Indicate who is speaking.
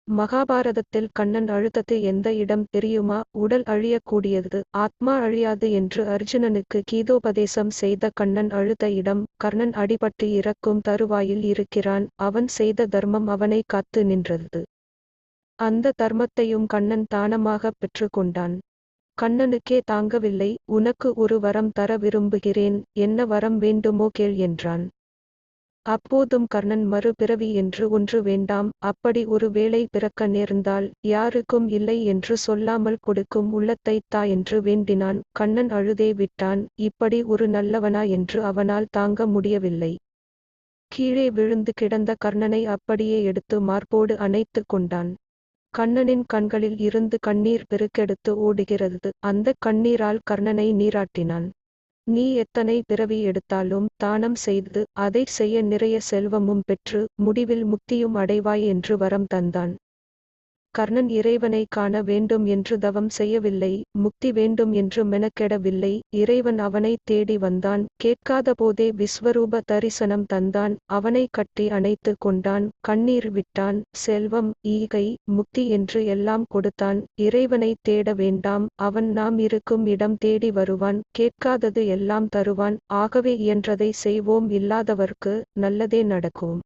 Speaker 1: மகாபாரதத்தில் கண்ணன் அழுதது எந்த இடம் தெரியுமா? உடல் அழியக்கூடியது, ஆத்மா அழியாது என்று அர்ஜுனனுக்கு கீதோபதேசம் செய்த கண்ணன் அழுத இடம். கர்ணன் அடிபட்டு இறக்கும் தருவாயில் இருக்கிறான். அவன் செய்த தர்மம் அவனை காத்து நின்றது. அந்த தர்மத்தையும் கண்ணன் தானமாக பெற்று கொண்டான். கண்ணனுக்கே தாங்கவில்லை. உனக்கு ஒரு வரம் தர விரும்புகிறேன். என்ன வரம் வேண்டுமோ கேள் என்றான். அப்போதும் கர்ணன் மறு பிறவி என்று ஒன்று வேண்டாம். அப்படி ஒரு வேளை பிறக்க நேர்ந்தால் யாருக்கும் இல்லை என்று சொல்லாமல் கொடுக்கும் உள்ளத்தைத் தா என்று வேண்டினான். கண்ணன் அழுதே விட்டான். இப்படி ஒரு நல்லவனா என்று அவனால் தாங்க முடியவில்லை. கீழே விழுந்து கிடந்த கர்ணனை அப்படியே எடுத்து மார்போடு அணைத்து கொண்டான். கண்ணனின் கண்களில் இருந்து கண்ணீர் பெருக்கெடுத்து ஓடுகிறது. அந்த கண்ணீரால் கர்ணனை நீராட்டினான். நீ எத்தனை பிறவி எடுத்தாலும் தானம் செய்து அதைச் செய்ய நிறைய செல்வமும் பெற்று முடிவில் முக்தியும் அடைவாய் என்று வரம் தந்தான். கர்ணன் இறைவனை காண வேண்டும் என்று தவம் செய்யவில்லை. முக்தி வேண்டும் என்று மெனக்கெடவில்லை. இறைவன் அவனை தேடி வந்தான். கேட்காத போதே விஸ்வரூப தரிசனம் தந்தான். அவனை கட்டி அணைத்து கொண்டான். கண்ணீர் விட்டான். செல்வம், ஈகை, முக்தி என்று எல்லாம் கொடுத்தான். இறைவனை தேட வேண்டாம். அவன் நாம் இருக்கும் இடம் தேடி வருவான். கேட்காதது எல்லாம் தருவான். ஆகவே இயன்றதை செய்வோம். இல்லாதவர்க்கு நல்லதே நடக்கும்.